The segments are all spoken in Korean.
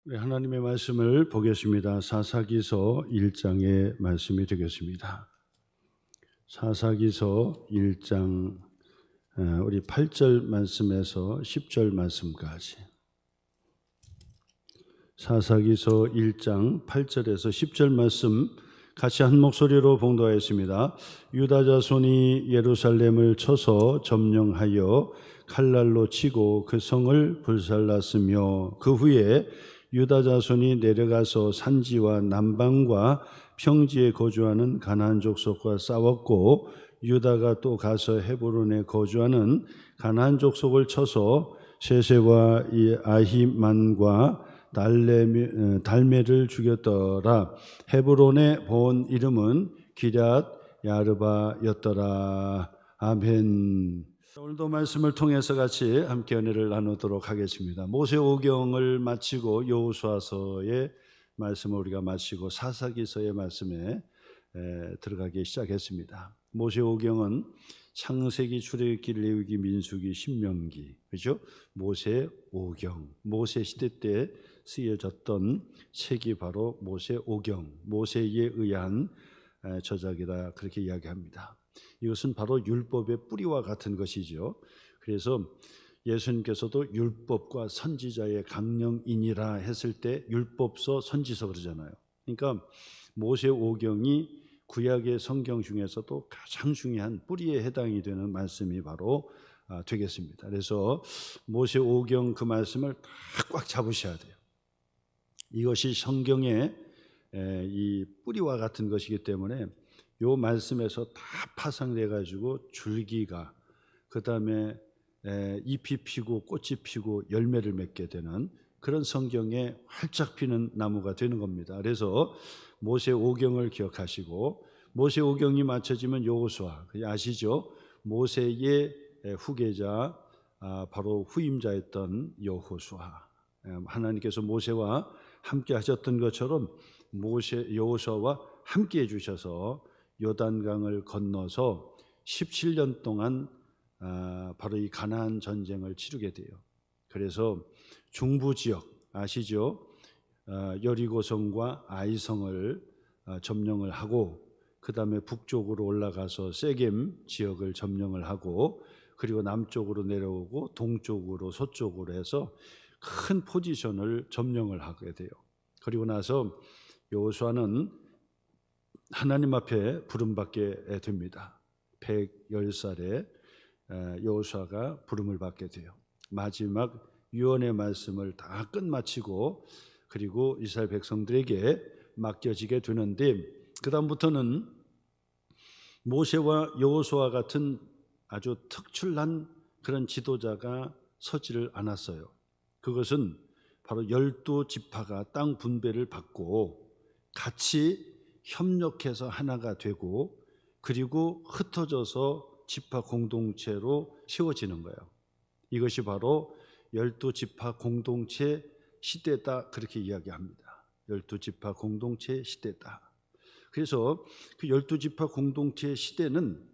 네, 하나님의 말씀을 보겠습니다. 사사기서 1장의 말씀이 되겠습니다. 사사기서 1장 우리 8절 말씀에서 10절 말씀까지. 사사기서 1장 8절에서 10절 말씀 같이 한 목소리로 봉독하였습니다. 유다 자손이 예루살렘을 쳐서 점령하여 칼날로 치고 그 성을 불살랐으며 그 후에 유다 자손이 내려가서 산지와 남방과 평지에 거주하는 가나안 족속과 싸웠고 유다가 또 가서 헤브론에 거주하는 가나안 족속을 쳐서 세세와 아히만과 달메를 죽였더라. 헤브론의 본 이름은 기럇 야르바였더라. 아멘. 오늘도 말씀을 통해서 같이 함께 은혜를 나누도록 하겠습니다. 모세오경을 마치고 여호수아서의 말씀을 우리가 마치고 사사기서의 말씀에 들어가기 시작했습니다. 모세오경은 창세기, 출애굽기, 레위기, 민수기, 신명기, 그렇죠? 모세오경, 모세 시대 때 쓰여졌던 책이 바로 모세오경, 모세에 의한 저작이다 그렇게 이야기합니다. 이것은 바로 율법의 뿌리와 같은 것이죠. 그래서 예수님께서도 율법과 선지자의 강령이니라 했을 때 율법서, 선지서 그러잖아요. 그러니까 모세오경이 구약의 성경 중에서도 가장 중요한 뿌리에 해당이 되는 말씀이 바로 되겠습니다. 그래서 모세오경 그 말씀을 꽉 잡으셔야 돼요. 이것이 성경의 이 뿌리와 같은 것이기 때문에 요 말씀에서 다 파생돼 가지고 줄기가 그 다음에 잎이 피고 꽃이 피고 열매를 맺게 되는 그런 성경에 활짝 피는 나무가 되는 겁니다. 그래서 모세오경을 기억하시고 모세오경이 맞춰지면 여호수아 아시죠? 모세의 후계자 바로 후임자였던 여호수아. 하나님께서 모세와 함께 하셨던 것처럼 여호수아와 함께 해주셔서 요단강을 건너서 17년 동안 바로 이 가나안 전쟁을 치르게 돼요. 그래서 중부 지역 아시죠? 여리고성과 아이성을 점령을 하고 그 다음에 북쪽으로 올라가서 세겜 지역을 점령을 하고 그리고 남쪽으로 내려오고 동쪽으로 서쪽으로 해서 큰 포지션을 점령을 하게 돼요. 그리고 나서 여호수아는 하나님 앞에 부름받게 됩니다. 110살에 여호수아가 부름을 받게 돼요. 마지막 유언의 말씀을 다 끝마치고 그리고 이스라엘 백성들에게 맡겨지게 되는데 그 다음부터는 모세와 여호수아 같은 아주 특출난 그런 지도자가 서지를 않았어요. 그것은 바로 12지파가 땅 분배를 받고 같이 협력해서 하나가 되고 그리고 흩어져서 지파 공동체로 세워지는 거예요. 이것이 바로 12지파 공동체 시대다 그렇게 이야기합니다. 12지파 공동체 시대다. 그래서 그 12지파 공동체 시대는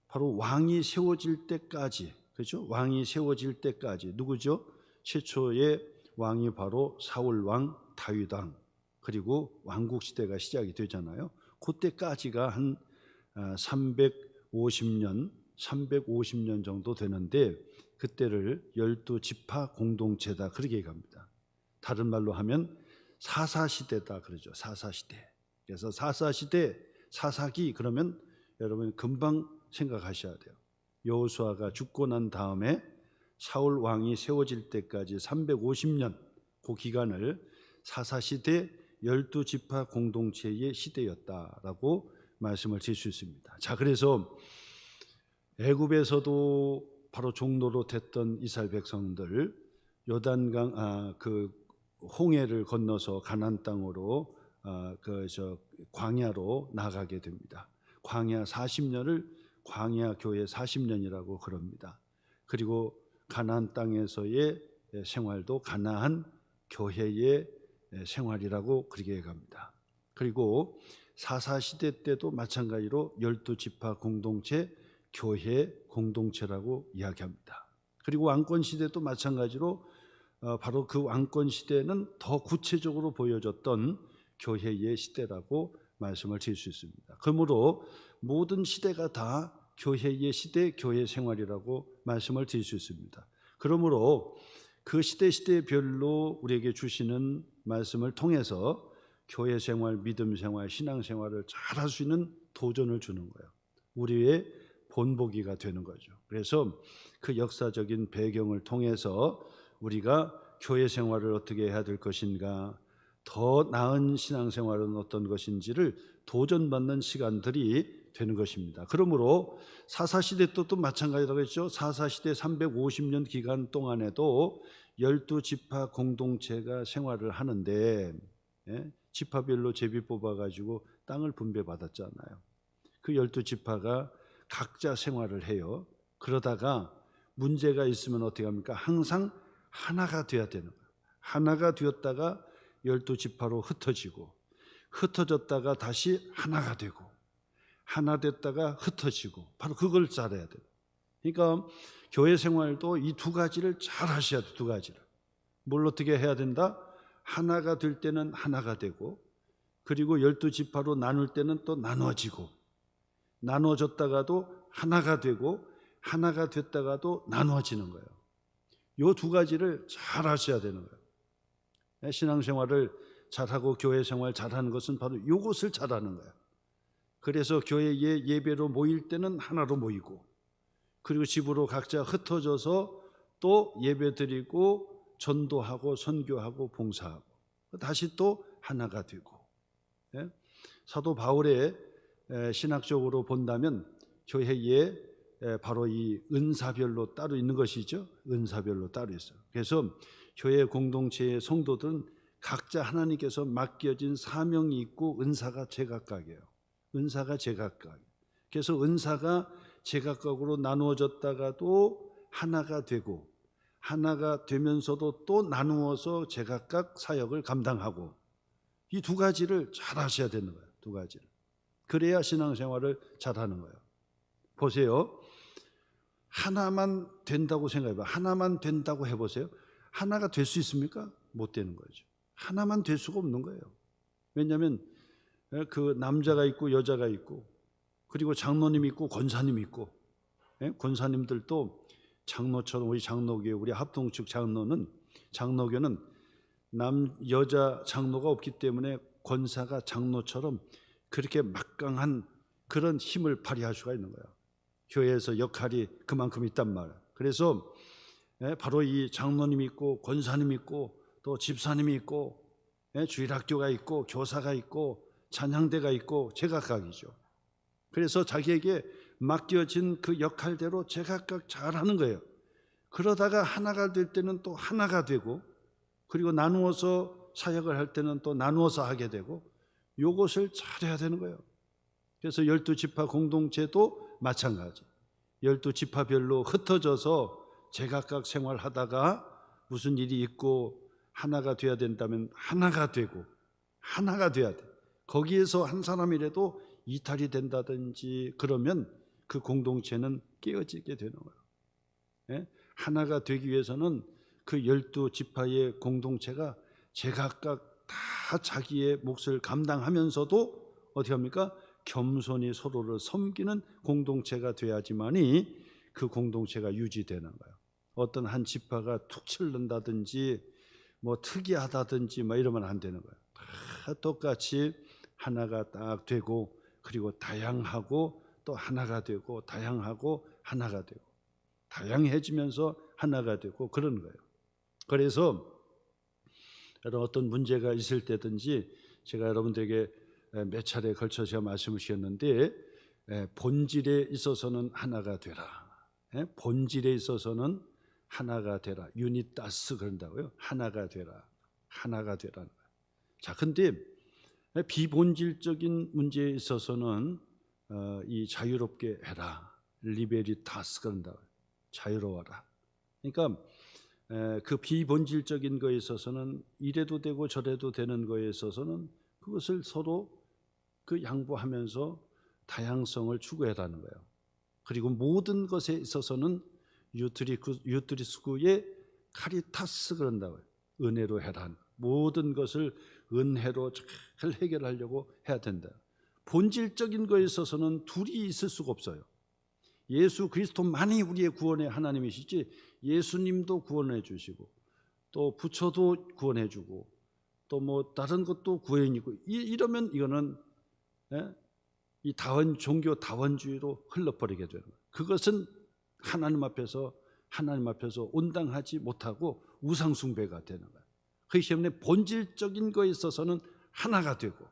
바로 왕이 세워질 때까지, 그렇죠? 왕이 세워질 때까지 누구죠? 최초의 왕이 바로 사울 왕, 다윗 왕, 그리고 왕국 시대가 시작이 되잖아요. 그때까지가 한 350년 정도 되는데 그때를 12지파 공동체다 그렇게 얘기합니다. 다른 말로 하면 사사시대다 그러죠. 사사시대. 그래서 사사시대, 사사기 그러면 여러분 금방 생각하셔야 돼요. 여호수아가 죽고 난 다음에 사울 왕이 세워질 때까지 350년 그 기간을 사사시대 12지파 공동체의 시대였다라고 말씀을 드릴 수 있습니다. 자, 그래서 애굽에서도 바로 종로로 됐던 이스라엘 백성들 요단강 그 홍해를 건너서 가나안 땅으로 광야로 나가게 됩니다. 광야 40년을 광야 교회 40년이라고 그럽니다. 그리고 가나안 땅에서의 생활도 가나안 교회의 생활이라고 그렇게 얘기합니다. 그리고 사사시대 때도 마찬가지로 12지파 공동체, 교회 공동체라고 이야기합니다. 그리고 왕권시대도 마찬가지로 바로 그 왕권 시대는 더 구체적으로 보여졌던 교회의 시대라고 말씀을 드릴 수 있습니다. 그러므로 모든 시대가 다 교회의 시대, 교회 생활이라고 말씀을 드릴 수 있습니다. 그러므로 그 시대별로 우리에게 주시는 말씀을 통해서 교회 생활, 믿음 생활, 신앙 생활을 잘 할 수 있는 도전을 주는 거예요. 우리의 본보기가 되는 거죠. 그래서 그 역사적인 배경을 통해서 우리가 교회 생활을 어떻게 해야 될 것인가, 더 나은 신앙생활은 어떤 것인지를 도전받는 시간들이 되는 것입니다. 그러므로 사사시대 또 마찬가지라고 했죠. 사사시대 350년 기간 동안에도 12지파 공동체가 생활을 하는데, 지파별로 제비 뽑아가지고 땅을 분배받았잖아요. 그 12지파가 각자 생활을 해요. 그러다가 문제가 있으면 어떻게 합니까? 항상 하나가 되어야 되는 거예요. 하나가 되었다가 12지파로 흩어지고, 흩어졌다가 다시 하나가 되고, 하나 됐다가 흩어지고, 바로 그걸 잘해야 돼요. 그러니까 교회 생활도 이 두 가지를 잘 하셔야 돼요. 두 가지를. 뭘 어떻게 해야 된다? 하나가 될 때는 하나가 되고, 그리고 12지파로 나눌 때는 또 나눠지고, 나눠졌다가도 하나가 되고, 하나가 됐다가도 나눠지는 거예요. 이 두 가지를 잘 하셔야 되는 거예요. 신앙생활을 잘하고 교회 생활 잘하는 것은 바로 이것을 잘하는 거예요. 그래서 교회에 예배로 모일 때는 하나로 모이고, 그리고 집으로 각자 흩어져서 또 예배 드리고 전도하고 선교하고 봉사하고 다시 또 하나가 되고. 사도 바울의 신학적으로 본다면 교회에 바로 이 은사별로 따로 있는 것이죠. 은사별로 따로 있어요. 그래서 교회 공동체의 성도들은 각자 하나님께서 맡겨진 사명이 있고 은사가 제각각이에요. 은사가 제각각. 그래서 은사가 제각각으로 나누어졌다가도 하나가 되고, 하나가 되면서도 또 나누어서 제각각 사역을 감당하고, 이 두 가지를 잘 하셔야 되는 거예요. 두 가지를. 그래야 신앙생활을 잘하는 거예요. 보세요. 하나만 된다고 생각해봐요. 하나만 된다고 해보세요. 하나가 될 수 있습니까? 못 되는 거죠. 하나만 될 수가 없는 거예요. 왜냐하면 그 남자가 있고 여자가 있고, 그리고 장로님 있고 권사님 있고, 권사님들도 장로처럼, 우리 장로교, 우리 합동측 장로교는 여자 장로가 없기 때문에 권사가 장로처럼 그렇게 막강한 그런 힘을 발휘할 수가 있는 거예요. 교회에서 역할이 그만큼 있단 말이에요. 그래서 바로 이 장로님이 있고 권사님이 있고 또 집사님이 있고 주일학교가 있고 교사가 있고 찬양대가 있고 제각각이죠. 그래서 자기에게 맡겨진 그 역할대로 제각각 잘하는 거예요. 그러다가 하나가 될 때는 또 하나가 되고, 그리고 나누어서 사역을 할 때는 또 나누어서 하게 되고, 요것을 잘해야 되는 거예요. 그래서 12지파 공동체도 마찬가지. 12지파별로 흩어져서 제각각 생활하다가 무슨 일이 있고 하나가 돼야 된다면 하나가 되고, 하나가 돼야 돼. 거기에서 한 사람이라도 이탈이 된다든지 그러면 그 공동체는 깨어지게 되는 거예요. 하나가 되기 위해서는 그 12지파의 공동체가 제각각 다 자기의 몫을 감당하면서도 어떻게 합니까? 겸손히 서로를 섬기는 공동체가 돼야지만이 그 공동체가 유지되는 거예요. 어떤 한 지파가 툭 치른다든지 뭐 특이하다든지 뭐 이러면 안 되는 거예요. 다 똑같이 하나가 딱 되고, 그리고 다양하고 또 하나가 되고, 다양하고 하나가 되고, 다양해지면서 하나가 되고 그러는 거예요. 그래서 어떤 문제가 있을 때든지 제가 여러분들에게 몇 차례 걸쳐 제가 말씀을 드렸는데, 본질에 있어서는 하나가 되라. 본질에 있어서는 하나가 되라. 유니타스 그런다고요. 하나가 되라. 하나가 되라는 거예요. 자, 근데 비본질적인 문제에 있어서는 이 자유롭게 해라. 리베리타스 그런다고요. 자유로워라. 그러니까 그 비본질적인 거에 있어서는 이래도 되고 저래도 되는 거에 있어서는 그것을 서로 그 양보하면서 다양성을 추구해라는 거예요. 그리고 모든 것에 있어서는 유트리스구의 카리타스 그런다고요. 은혜로 해라. 모든 것을 은혜로 잘 해결하려고 해야 된다. 본질적인 거에 있어서는 둘이 있을 수가 없어요. 예수 그리스도만이 우리의 구원의 하나님이시지 예수님도 구원해 주시고 또 부처도 구원해 주고 또 뭐 다른 것도 구원이고 이러면 이거는 이 종교 다원주의로 흘러버리게 되는 거예요. 그것은 하나님 앞에서 온당하지 못하고 우상숭배가 되는 거예요. 그렇기 때문에 본질적인 거에 있어서는 하나가 되고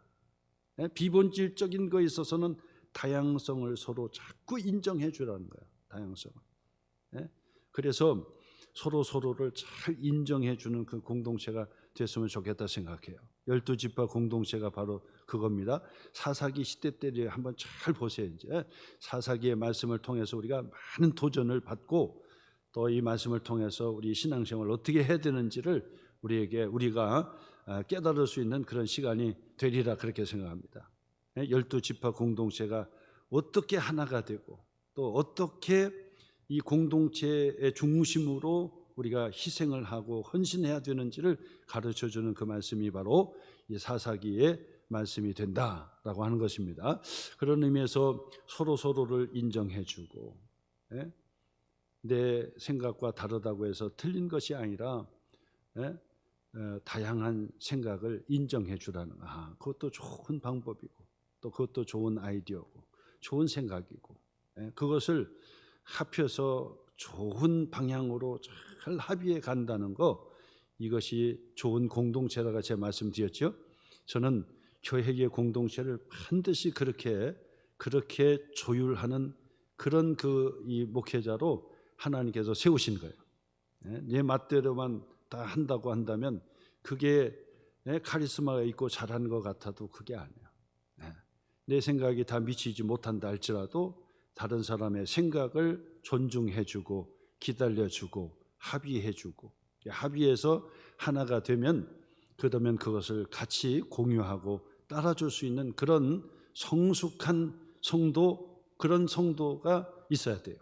비본질적인 거에 있어서는 다양성을 서로 자꾸 인정해 주라는 거예요. 다양성을. 그래서 서로를 잘 인정해 주는 그 공동체가 됐으면 좋겠다 생각해요. 12지파 공동체가 바로 그겁니다. 사사기 시대 때를 한번 잘 보세요. 이제 사사기의 말씀을 통해서 우리가 많은 도전을 받고 또 이 말씀을 통해서 우리 신앙생활을 어떻게 해야 되는지를 우리가 깨달을 수 있는 그런 시간이 되리라 그렇게 생각합니다. 12지파 공동체가 어떻게 하나가 되고 또 어떻게 이 공동체의 중심으로 우리가 희생을 하고 헌신해야 되는지를 가르쳐주는 그 말씀이 바로 이 사사기의 말씀이 된다라고 하는 것입니다. 그런 의미에서 서로를 인정해주고 내 생각과 다르다고 해서 틀린 것이 아니라 다양한 생각을 인정해 주라는 그것도 좋은 방법이고 또 그것도 좋은 아이디어고 좋은 생각이고 그것을 합해서 좋은 방향으로 잘 합의해 간다는 거 이것이 좋은 공동체라고 제가 말씀드렸죠. 저는 교회의 공동체를 반드시 그렇게 조율하는 그런 이 목회자로 하나님께서 세우신 거예요. 내 맛대로만 다 한다고 한다면 그게 카리스마가 있고 잘하는 것 같아도 그게 아니에요. 내 생각이 다 미치지 못한다 할지라도 다른 사람의 생각을 존중해주고 기다려주고 합의해주고 합의해서 하나가 되면 그러면 그것을 같이 공유하고 따라줄 수 있는 그런 성숙한 성도 그런 성도가 있어야 돼요.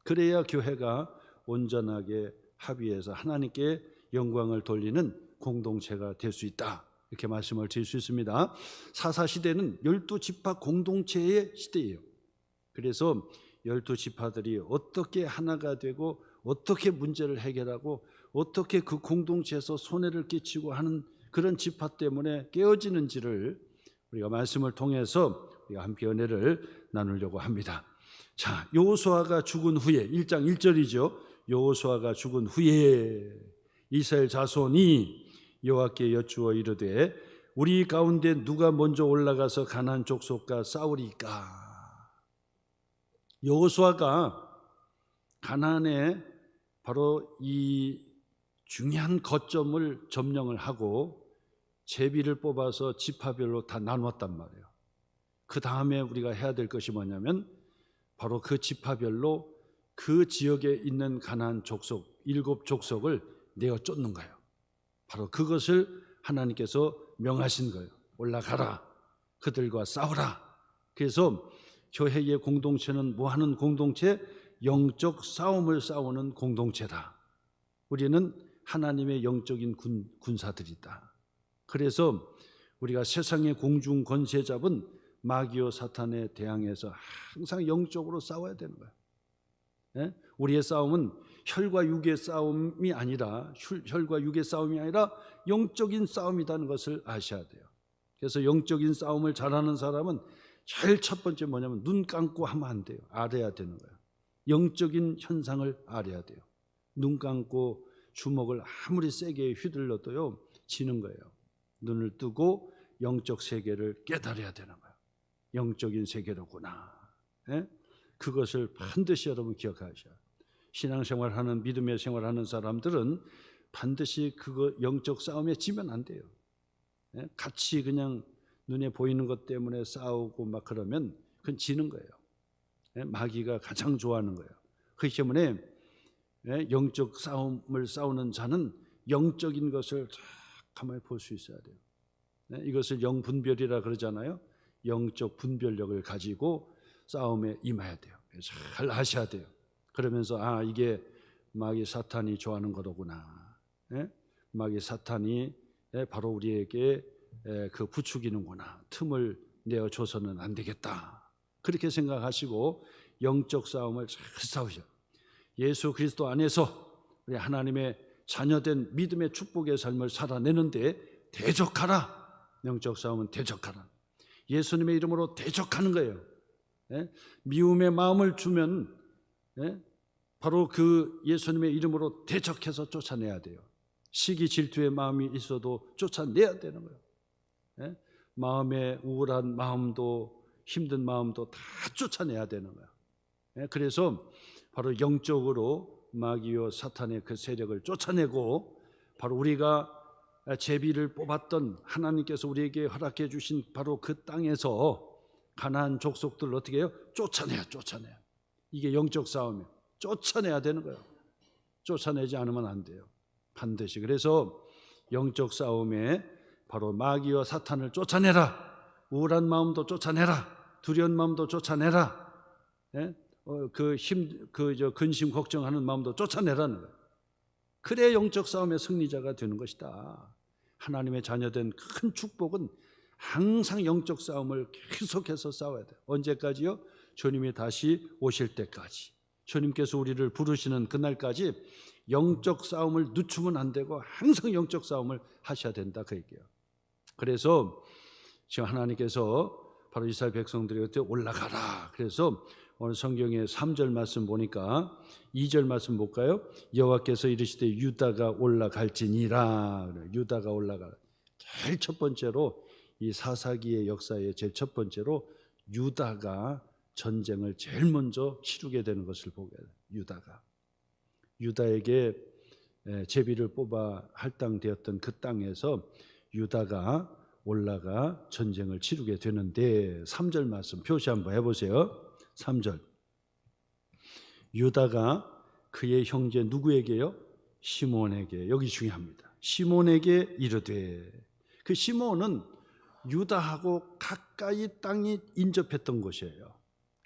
그래야 교회가 온전하게 합의해서 하나님께 영광을 돌리는 공동체가 될 수 있다. 이렇게 말씀을 드릴 수 있습니다. 사사시대는 12지파 공동체의 시대예요. 그래서 12지파들이 어떻게 하나가 되고 어떻게 문제를 해결하고 어떻게 그 공동체에서 손해를 끼치고 하는 그런 지파 때문에 깨어지는지를 우리가 말씀을 통해서 우리가 함께 은혜를 나누려고 합니다. 자, 여호수아가 죽은 후에 1장 1절이죠. 여호수아가 죽은 후에 이스라엘 자손이 여호와께 여쭈어 이르되 우리 가운데 누가 먼저 올라가서 가나안 족속과 싸우리까? 여호수아가 가나안에 바로 이 중요한 거점을 점령을 하고 제비를 뽑아서 지파별로 다 나누었단 말이에요. 그 다음에 우리가 해야 될 것이 뭐냐면 바로 그 지파별로 그 지역에 있는 가나안 족속 7족속을 내어 쫓는 거예요. 바로 그것을 하나님께서 명하신 거예요. 올라가라. 그들과 싸우라. 그래서 교회의 공동체는 뭐 하는 공동체? 영적 싸움을 싸우는 공동체다. 우리는 하나님의 영적인 군사들이다. 그래서 우리가 세상의 공중 권세 잡은 마귀와 사탄에 대항해서 항상 영적으로 싸워야 되는 거예요. 우리의 싸움은 혈과 육의 싸움이 아니라 영적인 싸움이라는 것을 아셔야 돼요. 그래서 영적인 싸움을 잘하는 사람은 제일 첫 번째 뭐냐면 눈 감고 하면 안 돼요. 알아야 되는 거예요. 영적인 현상을 알아야 돼요. 눈 감고 주먹을 아무리 세게 휘둘러도요 지는 거예요. 눈을 뜨고 영적 세계를 깨달아야 되는 거예요. 영적인 세계로구나. 그것을 반드시 여러분 기억하셔야 돼요. 신앙생활하는 믿음의 생활하는 사람들은 반드시 그거 영적 싸움에 지면 안 돼요. 같이 그냥 눈에 보이는 것 때문에 싸우고 막 그러면 그건 지는 거예요. 마귀가 가장 좋아하는 거예요. 그렇기 때문에 영적 싸움을 싸우는 자는 영적인 것을 가만히 볼 수 있어야 돼요. 이것을 영분별이라 그러잖아요. 영적 분별력을 가지고 싸움에 임해야 돼요. 잘 아셔야 돼요. 그러면서 이게 마귀 사탄이 좋아하는 거로구나. 마귀 사탄이 바로 우리에게 그 부추기는구나. 틈을 내어줘서는 안 되겠다. 그렇게 생각하시고 영적 싸움을 잘 싸우셔. 예수 그리스도 안에서 우리 하나님의 자녀된 믿음의 축복의 삶을 살아내는데 대적하라. 영적 싸움은 대적하라. 예수님의 이름으로 대적하는 거예요. 미움의 마음을 주면 바로 그 예수님의 이름으로 대적해서 쫓아내야 돼요. 시기 질투의 마음이 있어도 쫓아내야 되는 거예요. 마음의 우울한 마음도 힘든 마음도 다 쫓아내야 되는 거예요. 그래서 바로 영적으로 마귀와 사탄의 그 세력을 쫓아내고 바로 우리가 제비를 뽑았던 하나님께서 우리에게 허락해 주신 바로 그 땅에서 가나안 족속들을 어떻게 해요? 쫓아내요. 이게 영적 싸움이에요. 쫓아내야 되는 거예요. 쫓아내지 않으면 안 돼요. 반드시. 그래서 영적 싸움에 바로 마귀와 사탄을 쫓아내라. 우울한 마음도 쫓아내라. 두려운 마음도 쫓아내라. 근심 걱정하는 마음도 쫓아내라는 거예요. 그래 영적 싸움의 승리자가 되는 것이다. 하나님의 자녀된 큰 축복은 항상 영적 싸움을 계속해서 싸워야 돼요. 언제까지요? 주님이 다시 오실 때까지. 주님께서 우리를 부르시는 그날까지 영적 싸움을 늦추면 안 되고 항상 영적 싸움을 하셔야 된다 그 얘기예요. 그래서 지금 하나님께서 바로 이스라엘 백성들에게 올라가라. 그래서 오늘 성경의 3절 말씀 보니까 2절 말씀 볼까요? 여호와께서 이르시되 유다가 올라갈지니라. 유다가 올라가라. 제일 첫 번째로 이 사사기의 역사의 제일 첫 번째로 유다가 전쟁을 제일 먼저 치르게 되는 것을 보게 돼요. 유다에게 제비를 뽑아 할당되었던 그 땅에서 유다가 올라가 전쟁을 치르게 되는데 3절 말씀 표시 한번 해보세요. 3절 유다가 그의 형제 누구에게요? 시몬에게. 여기 중요합니다. 시몬에게 이르되. 그 시몬은 유다하고 가까이 땅이 인접했던 곳이에요.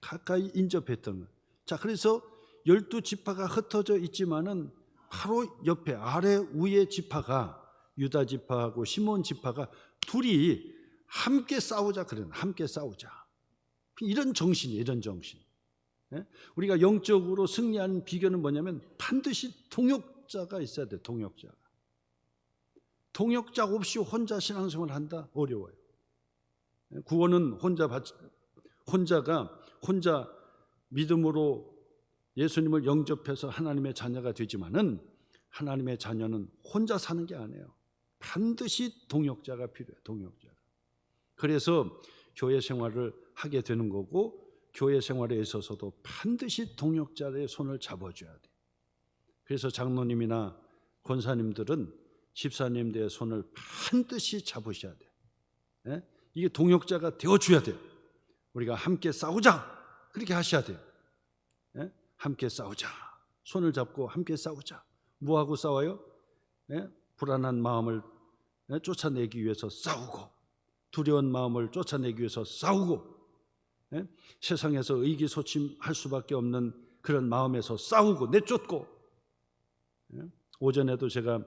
가까이 인접했던 것. 자, 그래서 12지파가 흩어져 있지만은 바로 옆에 아래 위에 지파가 유다 지파하고 시몬 지파가 둘이 함께 싸우자 그래요. 함께 싸우자. 이런 정신이에요. 이런 정신. 우리가 영적으로 승리하는 비결은 뭐냐면 반드시 동역자가 있어야 돼요. 동역자 없이 혼자 신앙생활을 한다? 어려워요. 구원은 혼자 믿음으로 예수님을 영접해서 하나님의 자녀가 되지만은 하나님의 자녀는 혼자 사는 게 아니에요. 반드시 동역자가 필요해요. 동역자가. 그래서 교회 생활을 하게 되는 거고 교회 생활에 있어서도 반드시 동역자의 손을 잡아줘야 돼요. 그래서 장로님이나 권사님들은 집사님들의 손을 반드시 잡으셔야 돼요. 이게 동역자가 되어줘야 돼요. 우리가 함께 싸우자 그렇게 하셔야 돼요. 함께 싸우자. 손을 잡고 함께 싸우자. 뭐하고 싸워요? 불안한 마음을 쫓아내기 위해서 싸우고 두려운 마음을 쫓아내기 위해서 싸우고 세상에서 의기소침할 수밖에 없는 그런 마음에서 싸우고 내쫓고. 오전에도 제가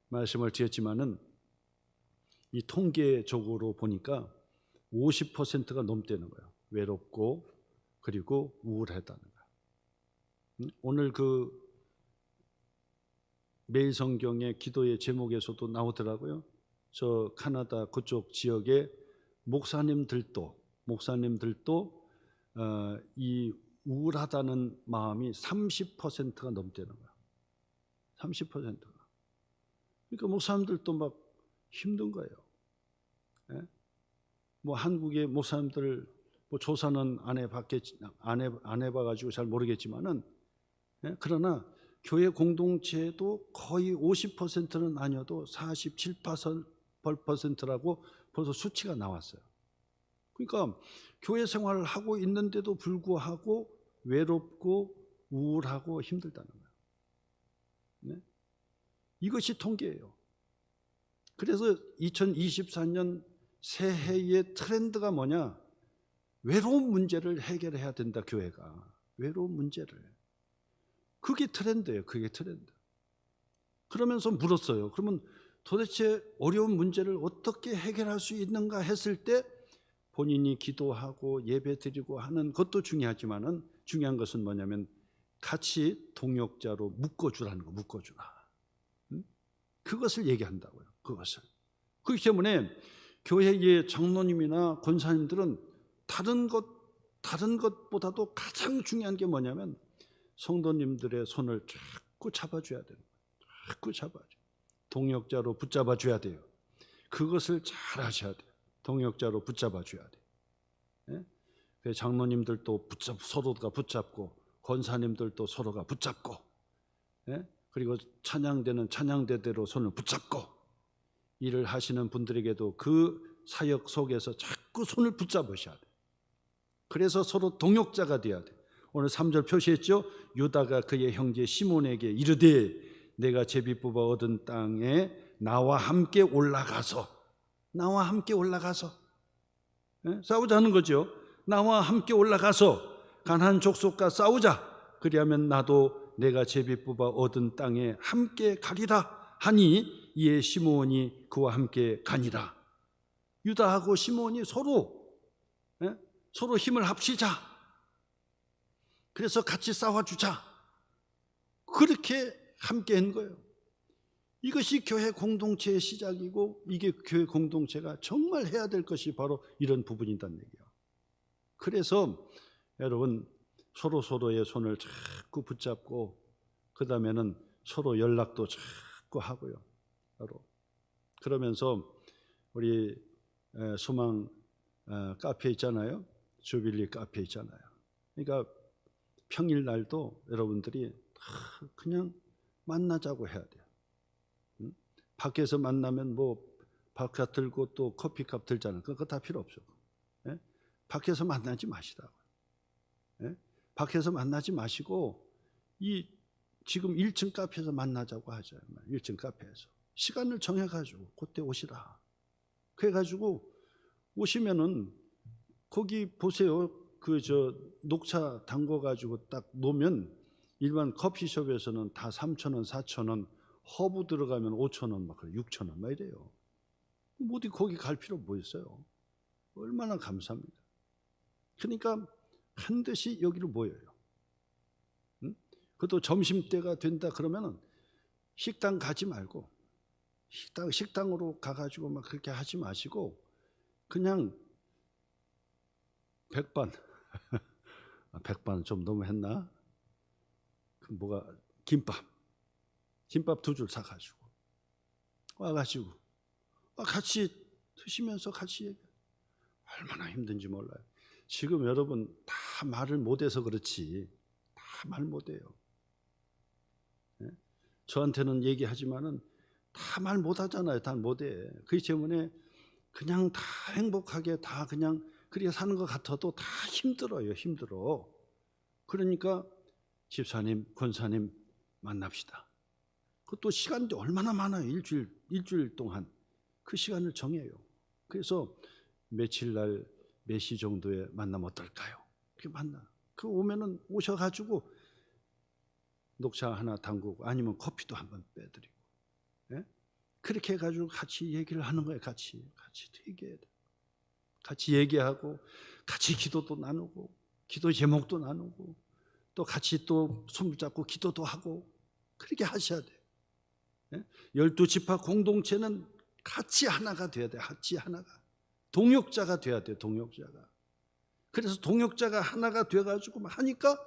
말씀을 드렸지만은 이 통계적으로 보니까 50%가 넘다는 거예요. 외롭고 그리고 우울하다는 거예요. 오늘 그 매일 성경의 기도의 제목에서도 나오더라고요. 저 카나다 그쪽 지역의 목사님들도 이 우울하다는 마음이 30%가 넘다는 거예요. 30%가. 그러니까 목사님들도 막 힘든 거예요. 뭐 한국의 목사님들 뭐 조사는 안 해봐가지고 잘 모르겠지만은 그러나 교회 공동체도 거의 50%는 아니어도 47%라고 벌써 수치가 나왔어요. 그러니까 교회 생활을 하고 있는데도 불구하고 외롭고 우울하고 힘들다는 거예요. 이것이 통계예요. 그래서 2024년 새해의 트렌드가 뭐냐? 외로운 문제를 해결해야 된다. 교회가 외로운 문제를. 그게 트렌드예요. 그게 트렌드. 그러면서 물었어요. 그러면 도대체 어려운 문제를 어떻게 해결할 수 있는가 했을 때 본인이 기도하고 예배 드리고 하는 것도 중요하지만은 중요한 것은 뭐냐면 같이 동역자로 묶어주라는 거, 묶어주라. 그것을 얘기한다고요. 그것을. 그렇기 때문에 교회의 장로님이나 권사님들은 다른 것보다도 가장 중요한 게 뭐냐면 성도님들의 손을 자꾸 잡아줘야 돼요. 자꾸 잡아줘. 동역자로 붙잡아줘야 돼요. 그것을 잘 하셔야 돼요. 동역자로 붙잡아줘야 돼요. 예? 장로님들도 서로가 붙잡고 권사님들도 서로가 붙잡고, 예? 그리고 찬양대는 찬양대대로 손을 붙잡고 일을 하시는 분들에게도 그 사역 속에서 자꾸 손을 붙잡으셔야 돼요. 그래서 서로 동역자가 돼야 돼요. 오늘 3절 표시했죠. 유다가 그의 형제 시몬에게 이르되 내가 제비 뽑아 얻은 땅에 나와 함께 올라가서 예? 싸우자는 거죠. 나와 함께 올라가서 가나안 족속과 싸우자. 그리하면 나도 내가 제비 뽑아 얻은 땅에 함께 가리라 하니 이에 시몬이 그와 함께 가니라. 유다하고 시몬이 서로 힘을 합치자. 그래서 같이 싸워주자. 그렇게 함께 한 거예요. 이것이 교회 공동체의 시작이고 이게 교회 공동체가 정말 해야 될 것이 바로 이런 부분이란 얘기예요. 그래서 여러분 서로의 손을 자꾸 붙잡고 그 다음에는 서로 연락도 자꾸 하고요. 그러면서 우리 소망 카페 있잖아요. 주빌리 카페 있잖아요. 그러니까 평일날도 여러분들이 그냥 만나자고 해야 돼요. 밖에서 만나면 뭐 밥값 들고 또 커피값 들잖아요. 그거 다 필요 없어. 예? 밖에서 만나지 마시라고. 예? 밖에서 만나지 마시고 이 지금 1층 카페에서 만나자고 하죠. 1층 카페에서 시간을 정해가지고 그때 오시라. 그래가지고 오시면은 거기 보세요. 녹차 담궈가지고 딱 놓으면 일반 커피숍에서는 다 3,000원, 4,000원, 허브 들어가면 5,000원, 막 6,000원 막 이래요. 어디 거기 갈 필요 뭐 있어요? 얼마나 감사합니다. 그러니까 반드시 여기로 모여요. 그것도 점심때가 된다 그러면은 식당 가지 말고 식당으로 가가지고 막 그렇게 하지 마시고 그냥 백반 백반 좀 너무 했나? 뭐가 김밥 2줄 사가지고 와가지고 같이 드시면서 같이 얘기해요. 얼마나 힘든지 몰라요. 지금 여러분 다 말을 못해서 그렇지 다 말 못해요. 저한테는 얘기하지만은 다 말 못하잖아요. 다 못해. 그렇기 때문에 그냥 다 행복하게 다 그냥 그렇게 사는 것 같아도 다 힘들어요. 힘들어. 그러니까 집사님, 권사님 만납시다. 그것도 시간도 얼마나 많아요. 일주일 동안 그 시간을 정해요. 그래서 며칠 날 몇 시 정도에 만나면 어떨까요? 그렇게 만나. 그 오면은 오셔가지고 녹차 하나 담그고 아니면 커피도 한번 빼드리고, 예? 그렇게 해가지고 같이 얘기를 하는 거예요. 같이 얘기해야 돼. 같이 얘기하고 같이 기도도 나누고 기도 제목도 나누고 또 같이 또 손 잡고 기도도 하고 그렇게 하셔야 돼요. 12지파 공동체는 같이 하나가 돼야 돼요. 같이 하나가. 동역자가 돼야 돼요. 동역자가. 그래서 동역자가 하나가 돼가지고 하니까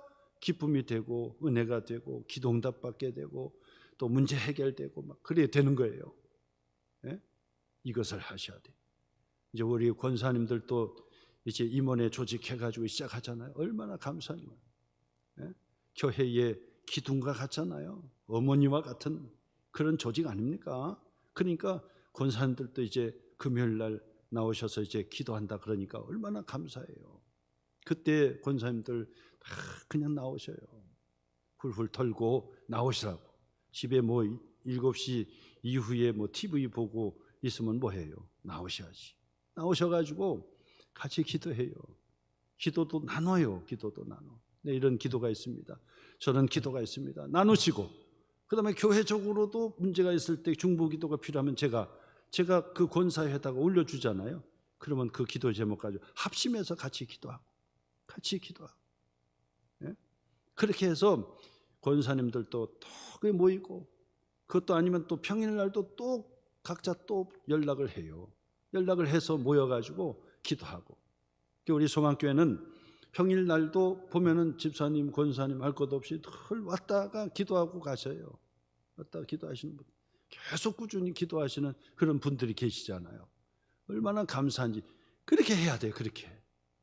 기쁨이 되고 은혜가 되고 기도 응답 받게 되고 또 문제 해결되고 막 그래야 되는 거예요. 예? 이것을 하셔야 돼요. 이제 우리 권사님들도 이제 임원회 조직해가지고 시작하잖아요. 얼마나 감사해요. 예? 교회의 기둥과 같잖아요. 어머니와 같은 그런 조직 아닙니까? 그러니까 권사님들도 이제 금요일 날 나오셔서 이제 기도한다 그러니까 얼마나 감사해요. 그때 권사님들 다 그냥 나오셔요. 훌훌 털고 나오시라고. 집에 뭐 7시 이후에 뭐 TV 보고 있으면 뭐 해요? 나오셔야지. 나오셔가지고 같이 기도해요. 기도도 나눠요. 기도도 나눠. 네, 이런 기도가 있습니다. 저는 기도가 있습니다. 나누시고 그다음에 교회적으로도 문제가 있을 때 중보기도가 필요하면 제가 그 권사에다가 올려주잖아요. 그러면 그 기도 제목 가지고 합심해서 같이 기도하고 예? 그렇게 해서 권사님들도 또 모이고, 그것도 아니면 또 평일날도 또 각자 또 연락을 해요. 연락을 해서 모여가지고 기도하고. 우리 소망교회는 평일날도 보면은 집사님, 권사님 할 것 없이 늘 왔다가 기도하고 가셔요. 왔다가 기도하시는 분, 계속 꾸준히 기도하시는 그런 분들이 계시잖아요. 얼마나 감사한지. 그렇게 해야 돼요.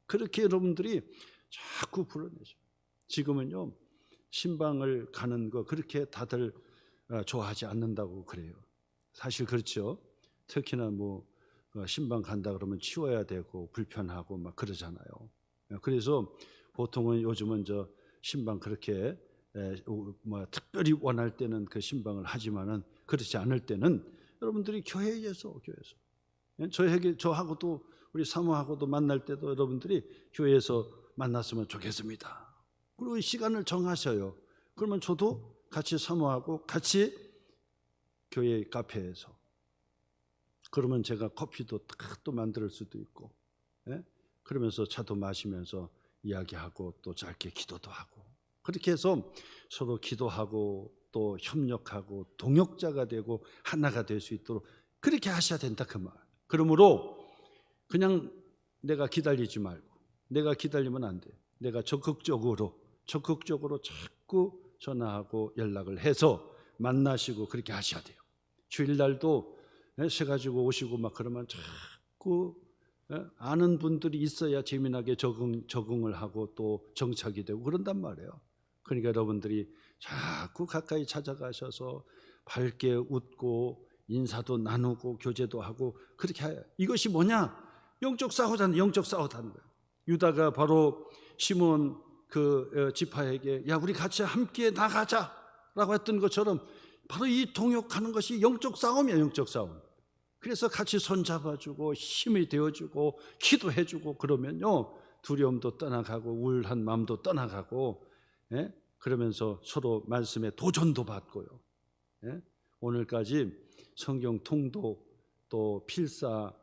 그렇게 여러분들이 자꾸 불러내죠. 지금은요, 신방을 가는 거 그렇게 다들 좋아하지 않는다고 그래요. 사실 그렇죠. 특히나 뭐 신방 간다 그러면 치워야 되고 불편하고 막 그러잖아요. 그래서 보통은 요즘은 저 신방 그렇게 특별히 원할 때는 그 신방을 하지만은 그렇지 않을 때는 여러분들이 교회에서 저하고도 우리 사모하고도 만날 때도 여러분들이 교회에서 만났으면 좋겠습니다. 그리고 시간을 정하셔요. 그러면 저도 같이 사모하고 같이 교회 카페에서, 그러면 제가 커피도 또 만들 수도 있고, 그러면서 차도 마시면서 이야기하고 또 짧게 기도도 하고, 그렇게 해서 서로 기도하고 또 협력하고 동역자가 되고 하나가 될 수 있도록 그렇게 하셔야 된다 그 말. 그러므로 그냥 내가 기다리지 말고, 내가 기다리면 안 돼. 내가 적극적으로 자꾸 전화하고 연락을 해서 만나시고 그렇게 하셔야 돼요. 주일날도 세가지고 오시고 막 그러면 자꾸 아는 분들이 있어야 재미나게 적응을 하고 또 정착이 되고 그런단 말이에요. 그러니까 여러분들이 자꾸 가까이 찾아가셔서 밝게 웃고 인사도 나누고 교제도 하고 그렇게 해요. 이것이 뭐냐? 영적 싸우자는 거예요. 유다가 바로 시몬 그 지파에게 야 우리 같이 함께 나가자라고 했던 것처럼 바로 이 동역하는 것이 영적 싸움이에요. 영적 싸움. 그래서 같이 손잡아주고 힘이 되어주고 기도해주고 그러면요, 두려움도 떠나가고 우울한 마음도 떠나가고, 그러면서 서로 말씀에 도전도 받고요. 오늘까지 성경 통독 또 필사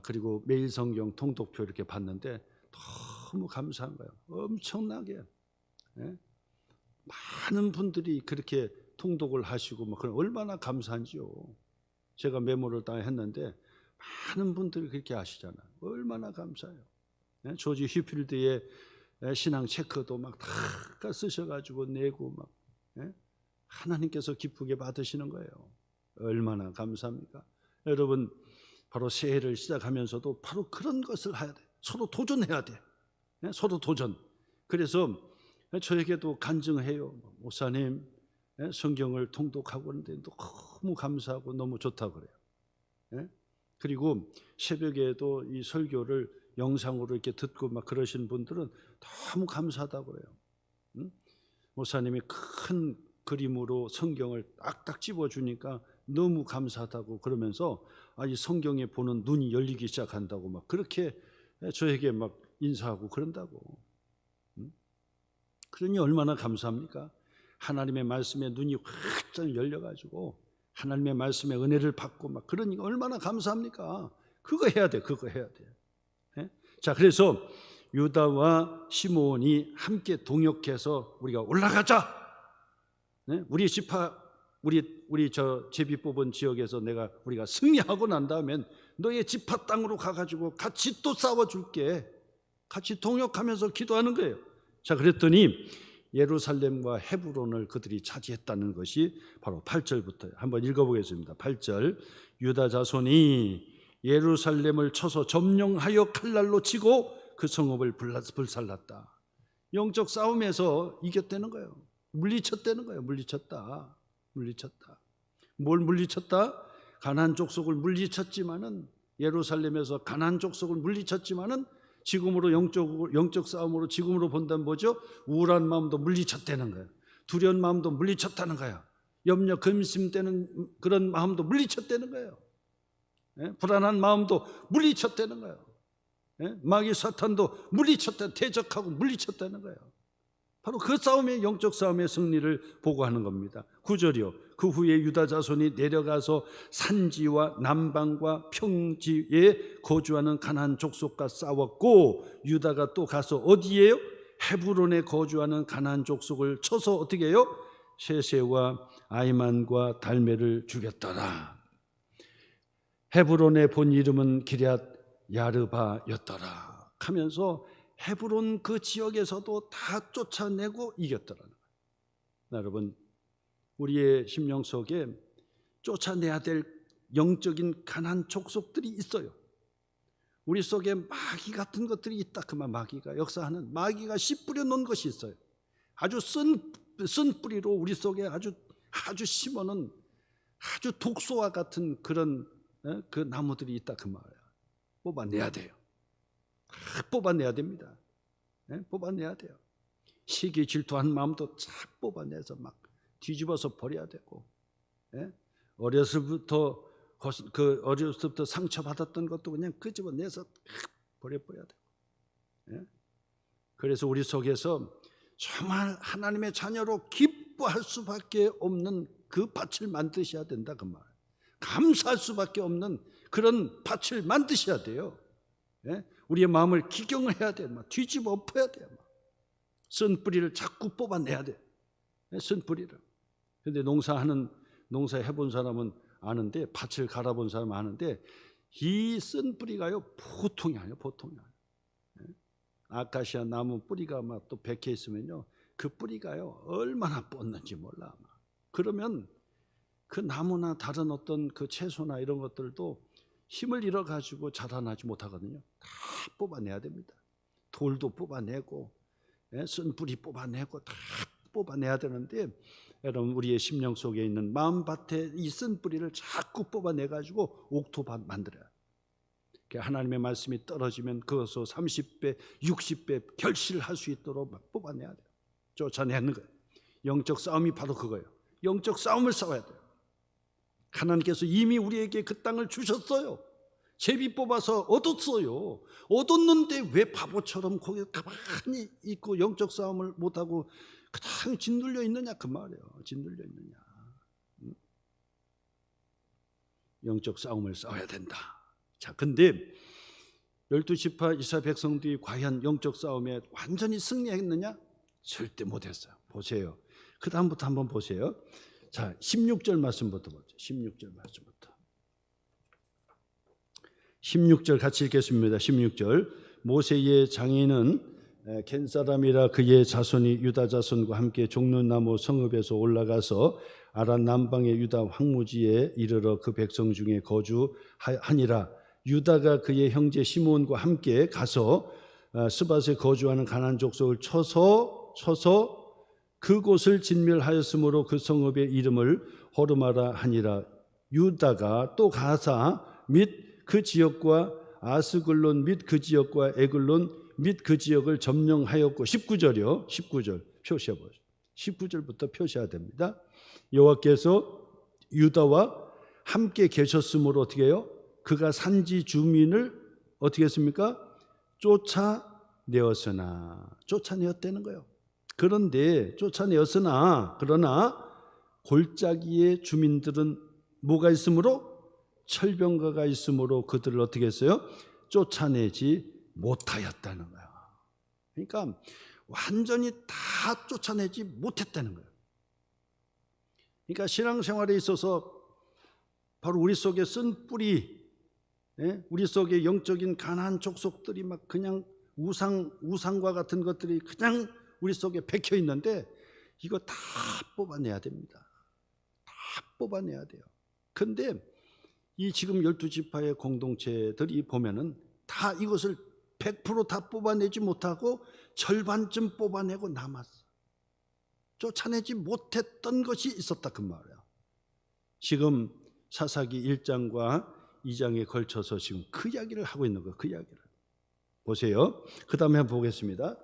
그리고 매일 성경 통독표 이렇게 봤는데 너무 감사한 거예요. 엄청나게 많은 분들이 그렇게 통독을 하시고 뭐 그럼 얼마나 감사한지요. 제가 메모를 다 했는데 많은 분들이 그렇게 하시잖아요. 얼마나 감사해요. 조지 휴필드의 신앙 체크도 막 다 쓰셔가지고 내고 막 하나님께서 기쁘게 받으시는 거예요. 얼마나 감사합니까? 여러분 바로 새해를 시작하면서도 바로 그런 것을 해야 돼. 서로 도전해야 돼. 서로 도전. 그래서 저에게도 간증해요. 목사님 성경을 통독하고 있는데 너무 감사하고 너무 좋다고 그래요. 그리고 새벽에도 이 설교를 영상으로 이렇게 듣고 막 그러신 분들은 너무 감사하다고 그래요. 목사님이 큰 그림으로 성경을 딱딱 집어주니까 너무 감사하다고 그러면서 이 성경에 보는 눈이 열리기 시작한다고 막 그렇게 저에게 막 인사하고 그런다고. 그러니 얼마나 감사합니까? 하나님의 말씀에 눈이 확 열려가지고 하나님의 말씀에 은혜를 받고 막 그러니까 얼마나 감사합니까? 그거 해야 돼. 자, 그래서 유다와 시몬이 함께 동역해서 우리가 올라가자. 우리 지파, 우리 저 제비 뽑은 지역에서 우리가 승리하고 난 다음엔 너의 지파 땅으로 가가지고 같이 또 싸워줄게. 같이 동역하면서 기도하는 거예요. 자, 그랬더니 예루살렘과 헤브론을 그들이 차지했다는 것이 바로 8절부터 한번 읽어보겠습니다. 8절 유다 자손이 예루살렘을 쳐서 점령하여 칼날로 치고 그 성읍을 불살랐다. 영적 싸움에서 이겼다는 거예요. 물리쳤다는 거예요. 물리쳤다. 뭘 물리쳤다? 가나안 족속을 물리쳤지만은 예루살렘에서 가나안 족속을 물리쳤지만은 지금으로 영적 싸움으로 지금으로 본다면 뭐죠? 우울한 마음도 물리쳤다는 거예요. 두려운 마음도 물리쳤다는 거예요. 염려 근심되는 그런 마음도 물리쳤다는 거예요. 불안한 마음도 물리쳤다는 거예요. 마귀 사탄도 물리쳤다, 대적하고 물리쳤다는 거예요. 바로 그 싸움의 영적 싸움의 승리를 보고하는 겁니다. 9절이요. 그 후에 유다 자손이 내려가서 산지와 남방과 평지에 거주하는 가나안 족속과 싸웠고, 유다가 또 가서 어디에요? 헤브론에 거주하는 가나안 족속을 쳐서 어떻게 해요? 셰세와 아이만과 달메를 죽였더라. 헤브론의 본 이름은 기럇 야르바였더라 하면서 헤브론 그 지역에서도 다 쫓아내고 이겼더라는 거예요. 여러분, 우리의 심령 속에 쫓아내야 될 영적인 가난 족속들이 있어요. 우리 속에 마귀 같은 것들이 있다. 그만 마귀가 역사하는, 마귀가 씨 뿌려 놓은 것이 있어요. 아주 쓴 뿌리로 우리 속에 아주 심어놓은 아주 독소와 같은 그런 그 나무들이 있다 그 말이에요. 뽑아내야 돼요. 뽑아내야 됩니다. 뽑아내야 돼요. 시기 질투한 마음도 착 뽑아내서 막 뒤집어서 버려야 되고, 어렸을 때부터 상처받았던 것도 그냥 끄집어내서 버려야 되고. 그래서 우리 속에서 정말 하나님의 자녀로 기뻐할 수밖에 없는 그 밭을 만드셔야 된다 그 말. 감사할 수밖에 없는 그런 밭을 만드셔야 돼요. 우리의 마음을 기경을 해야 돼요. 막 뒤집어 엎어야 돼요. 쓴 뿌리를 자꾸 뽑아내야 돼요. 쓴 뿌리를. 그런데 농사 해본 사람은 아는데, 밭을 갈아본 사람은 아는데, 이 쓴 뿌리가요 보통이 아니에요. 보통이 아니에요. 아카시아 나무 뿌리가 막 또 백해 있으면요, 그 뿌리가요 얼마나 뻗는지 몰라. 그러면 그 나무나 다른 어떤 그 채소나 이런 것들도 힘을 잃어가지고 자라나지 못하거든요. 다 뽑아내야 됩니다. 돌도 뽑아내고, 쓴 뿌리 뽑아내고, 다 뽑아내야 되는데, 여러분, 우리의 심령 속에 있는 마음밭에 이 쓴 뿌리를 자꾸 뽑아내가지고 옥토밭 만들어요. 하나님의 말씀이 떨어지면 그것을 30배, 60배 결실할 수 있도록 막 뽑아내야 돼요. 쫓아내는 거예요. 영적 싸움이 바로 그거예요. 영적 싸움을 싸워야 돼요. 하나님께서 이미 우리에게 그 땅을 주셨어요. 제비 뽑아서 얻었어요. 얻었는데 왜 바보처럼 거기에 가만히 있고 영적 싸움을 못하고 그냥 짓눌려 있느냐 그 말이에요. 짓눌려 있느냐. 영적 싸움을 싸워야 된다. 자, 근데 12지파 이스라엘 백성들이 과연 영적 싸움에 완전히 승리했느냐? 절대 못했어요. 보세요. 그 다음부터 한번 보세요. 자, 16절 말씀부터 보죠. 16절 말씀부터. 16절 같이 읽겠습니다. 16절. 모세의 장인은 겐 사람이라 그의 자손이 유다 자손과 함께 종려나무 성읍에서 올라가서 아란 남방의 유다 황무지에 이르러 그 백성 중에 거주하니라. 유다가 그의 형제 시므온과 함께 가서 스밧에 거주하는 가나안 족속을 쳐서 그곳을 진멸하였으므로 그 성읍의 이름을 호르마라 하니라. 유다가 또 가사 및 그 지역과 아스글론 및 그 지역과 에글론 및 그 지역을 점령하였고. 19절이요. 19절 표시해 보세요. 19절부터 표시해야 됩니다. 여호와께서 유다와 함께 계셨으므로 어떻게 해요? 그가 산지 주민을 어떻게 했습니까? 쫓아내었다는 거예요. 그런데 그러나 골짜기의 주민들은 뭐가 있으므로? 철병가가 있으므로 그들을 어떻게 했어요? 쫓아내지 못하였다는 거예요. 그러니까 완전히 다 쫓아내지 못했다는 거예요. 그러니까 신앙생활에 있어서 바로 우리 속에 쓴 뿌리, 우리 속에 영적인 가나안 족속들이 막 그냥 우상과 같은 것들이 그냥 우리 속에 박혀 있는데, 이거 다 뽑아내야 됩니다. 다 뽑아내야 돼요. 근데 이 지금 12지파의 공동체들이 보면은 다 이것을 100% 다 뽑아내지 못하고 절반쯤 뽑아내고 남았어. 쫓아내지 못했던 것이 있었다 그 말이야. 지금 사사기 1장과 2장에 걸쳐서 지금 그 이야기를 하고 있는 거예요. 그 이야기를 보세요. 그 다음에 한번 보겠습니다.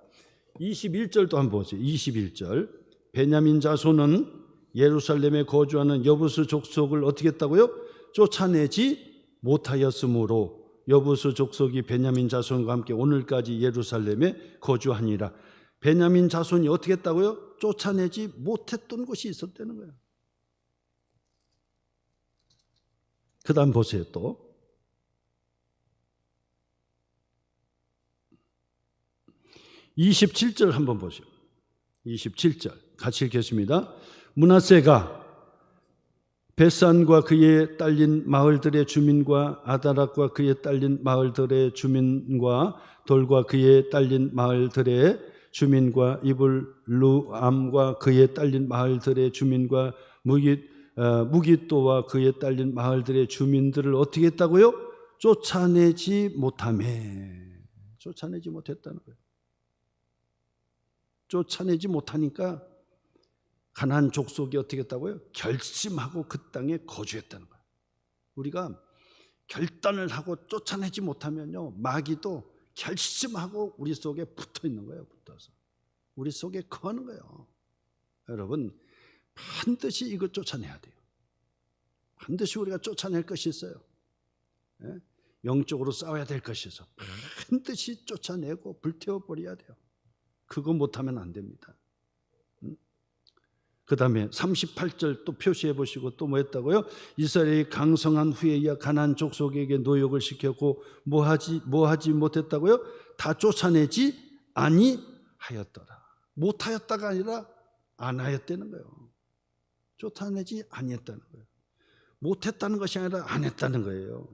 21절도 한번 보세요. 21절. 베냐민 자손은 예루살렘에 거주하는 여부수 족속을 어떻게 했다고요? 쫓아내지 못하였으므로 여부수 족속이 베냐민 자손과 함께 오늘까지 예루살렘에 거주하니라. 베냐민 자손이 어떻게 했다고요? 쫓아내지 못했던 곳이 있었다는 거예요. 그 다음 보세요. 또 27절 한번 보시오. 27절 같이 읽겠습니다. 므낫세가 베산과 그에 딸린 마을들의 주민과 아다락과 그에 딸린 마을들의 주민과 돌과 그에 딸린 마을들의 주민과 이블루암과 그에 딸린 마을들의 주민과 무깃도와 그에 딸린 마을들의 주민들을 어떻게 했다고요? 쫓아내지 못했다는 거예요. 쫓아내지 못하니까 가나안 족속이 어떻게 했다고요? 결심하고 그 땅에 거주했다는 거예요. 우리가 결단을 하고 쫓아내지 못하면요, 마귀도 결심하고 우리 속에 붙어 있는 거예요. 붙어서 우리 속에 거하는 거예요. 여러분, 반드시 이거 쫓아내야 돼요. 반드시 우리가 쫓아낼 것이 있어요. 영적으로 싸워야 될 것이 있어. 반드시 쫓아내고 불태워버려야 돼요. 그거 못하면 안 됩니다. 그 다음에 38절 또 표시해 보시고 또 뭐 했다고요? 이스라엘이 강성한 후에야 가나안 족속에게 노역을 시켰고 뭐 하지 못했다고요? 다 쫓아내지 아니하였더라. 못하였다가 아니라 안 하였다는 거예요. 쫓아내지 아니했다는 거예요. 못했다는 것이 아니라 안 했다는 거예요.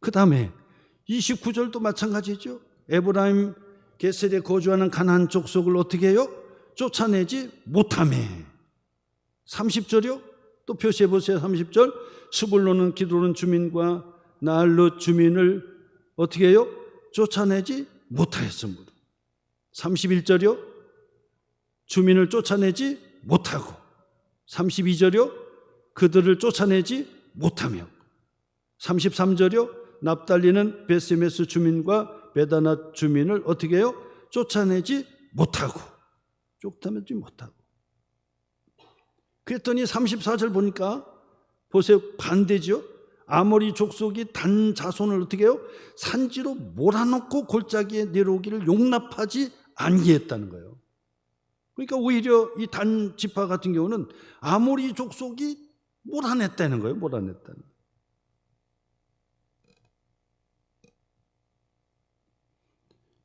그 다음에 29절도 마찬가지죠. 에브라임 게셀에 거주하는 가나안 족속을 어떻게 해요? 쫓아내지 못하며. 30절이요? 또 표시해 보세요. 30절. 스불론은 기드론 주민과 나알롯 주민을 어떻게 해요? 쫓아내지 못하였으므로. 31절이요? 주민을 쫓아내지 못하고. 32절이요? 그들을 쫓아내지 못하며. 33절이요? 납달리는 베세메스 주민과 베다낫 주민을 어떻게 해요? 쫓아내지 못하고. 쫓아내지 못하고. 그랬더니 34절 보니까 보세요. 반대죠. 아모리 족속이 단 자손을 어떻게 해요? 산지로 몰아넣고 골짜기에 내려오기를 용납하지 아니했다는 거예요. 그러니까 오히려 이 단 지파 같은 경우는 아모리 족속이 몰아냈다는 거예요. 몰아냈다는 거예요.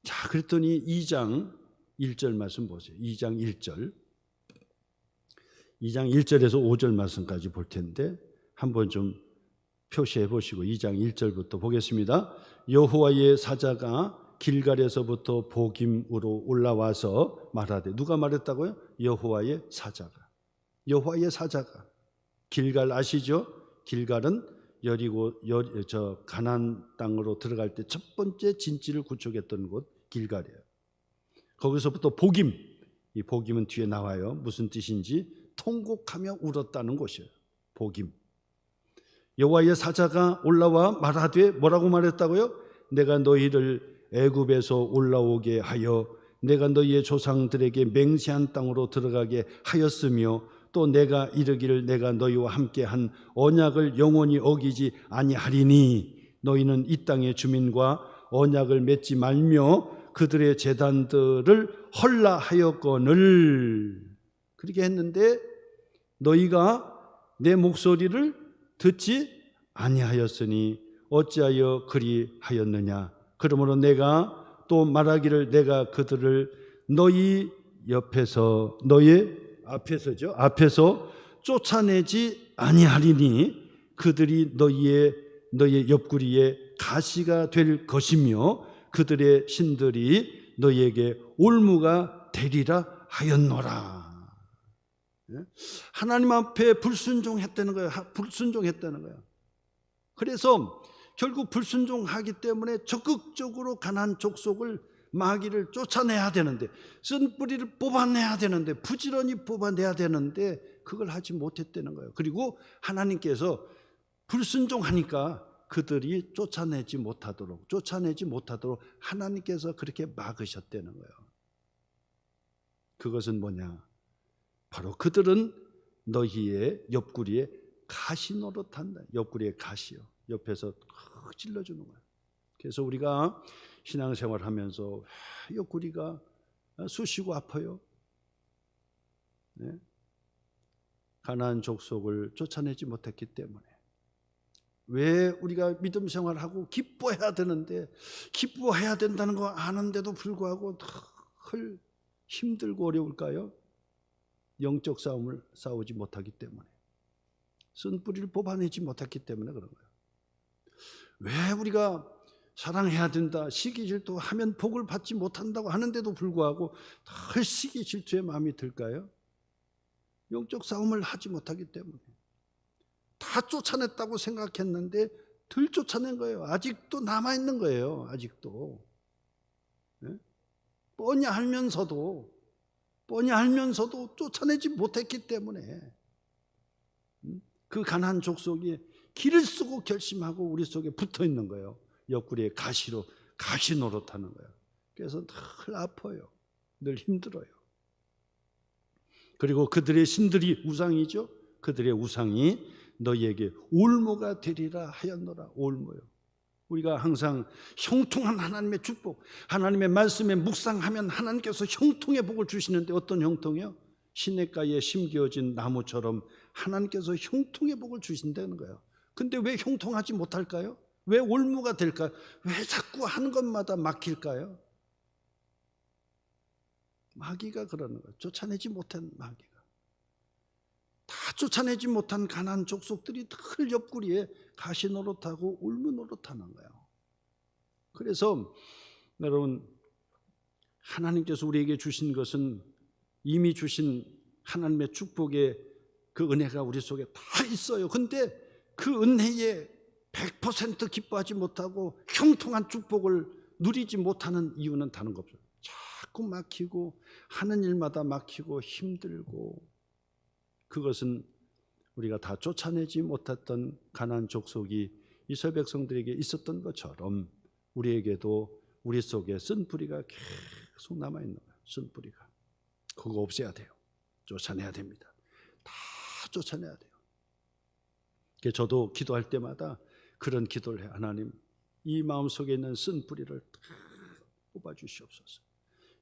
자, 그랬더니 2장 1절 말씀 보세요. 2장 1절. 2장 1절에서 5절 말씀까지 볼 텐데 한번 좀 표시해 보시고 2장 1절부터 보겠습니다. 여호와의 사자가 길갈에서부터 보김으로 올라와서 말하되. 누가 말했다고요? 여호와의 사자가. 여호와의 사자가. 길갈 아시죠? 길갈은 가나안 땅으로 들어갈 때 첫 번째 진지를 구축했던 곳 길갈이에요. 거기서부터 보김. 이 보김은 뒤에 나와요. 무슨 뜻인지. 통곡하며 울었다는 곳이에요. 보김. 여호와의 사자가 올라와 말하되 뭐라고 말했다고요? 내가 너희를 애굽에서 올라오게 하여 내가 너희의 조상들에게 맹세한 땅으로 들어가게 하였으며 또 내가 이르기를 내가 너희와 함께 한 언약을 영원히 어기지 아니하리니 너희는 이 땅의 주민과 언약을 맺지 말며 그들의 제단들을 헐라 하였거늘. 그렇게 했는데 너희가 내 목소리를 듣지 아니하였으니 어찌하여 그리하였느냐. 그러므로 내가 또 말하기를 내가 그들을 너희 앞에서 쫓아내지 아니하리니 그들이 너희의 옆구리에 가시가 될 것이며 그들의 신들이 너희에게 올무가 되리라 하였노라. 하나님 앞에 불순종했다는 거예요. 불순종했다는 거예요. 그래서 결국 불순종하기 때문에 적극적으로 가나안 족속을 마귀를 쫓아내야 되는데 쓴뿌리를 뽑아내야 되는데 부지런히 뽑아내야 되는데 그걸 하지 못했다는 거예요. 그리고 하나님께서 불순종하니까 그들이 쫓아내지 못하도록 하나님께서 그렇게 막으셨다는 거예요. 그것은 뭐냐? 바로 그들은 너희의 옆구리에 가시 노릇한다. 옆구리에 가시요. 옆에서 찔러주는 거예요. 그래서 우리가 신앙생활하면서 옆구리가 쑤시고 아파요. 네? 가나안 족속을 쫓아내지 못했기 때문에. 왜 우리가 믿음 생활하고 기뻐해야 되는데, 기뻐해야 된다는 거 아는데도 불구하고 늘 힘들고 어려울까요? 영적 싸움을 싸우지 못하기 때문에, 쓴 뿌리를 뽑아내지 못했기 때문에 그런 거예요. 왜 우리가 사랑해야 된다, 시기 질투하면 복을 받지 못한다고 하는데도 불구하고 늘 시기 질투의 마음이 들까요? 영적 싸움을 하지 못하기 때문에. 다 쫓아냈다고 생각했는데 덜 쫓아낸 거예요. 아직도 남아있는 거예요. 아직도. 네? 뻔히 알면서도 쫓아내지 못했기 때문에 그 가나안 족속이 길을 쓰고 결심하고 우리 속에 붙어 있는 거예요. 옆구리에 가시 노릇하는 거예요. 그래서 늘 아파요. 늘 힘들어요. 그리고 그들의 신들이 우상이죠. 그들의 우상이 너희에게 올무가 되리라 하였노라. 올무요. 우리가 항상 형통한 하나님의 축복, 하나님의 말씀에 묵상하면 하나님께서 형통의 복을 주시는데, 어떤 형통이요? 시냇가에 심겨진 나무처럼 하나님께서 형통의 복을 주신다는 거예요. 근데 왜 형통하지 못할까요? 왜 올무가 될까요? 왜 자꾸 하는 것마다 막힐까요? 마귀가 그러는 거예요. 쫓아내지 못한 마귀가. 다 쫓아내지 못한 가나안 족속들이 늘 옆구리에 가시 노릇하고 울무 노릇하는 거예요. 그래서 여러분, 하나님께서 우리에게 주신 것은 이미 주신 하나님의 축복의 그 은혜가 우리 속에 다 있어요. 근데 그 은혜에 100% 기뻐하지 못하고 형통한 축복을 누리지 못하는 이유는 다른 거 없어요. 자꾸 막히고 하는 일마다 막히고 힘들고, 그것은 우리가 다 쫓아내지 못했던 가나안 족속이 이스라엘 백성들에게 있었던 것처럼 우리에게도 우리 속에 쓴 뿌리가 계속 남아있는 거예요. 쓴 뿌리가. 그거 없애야 돼요. 쫓아내야 됩니다. 다 쫓아내야 돼요. 그래서 저도 기도할 때마다 그런 기도를 해요. 하나님, 이 마음속에 있는 쓴 뿌리를 다 뽑아주시옵소서.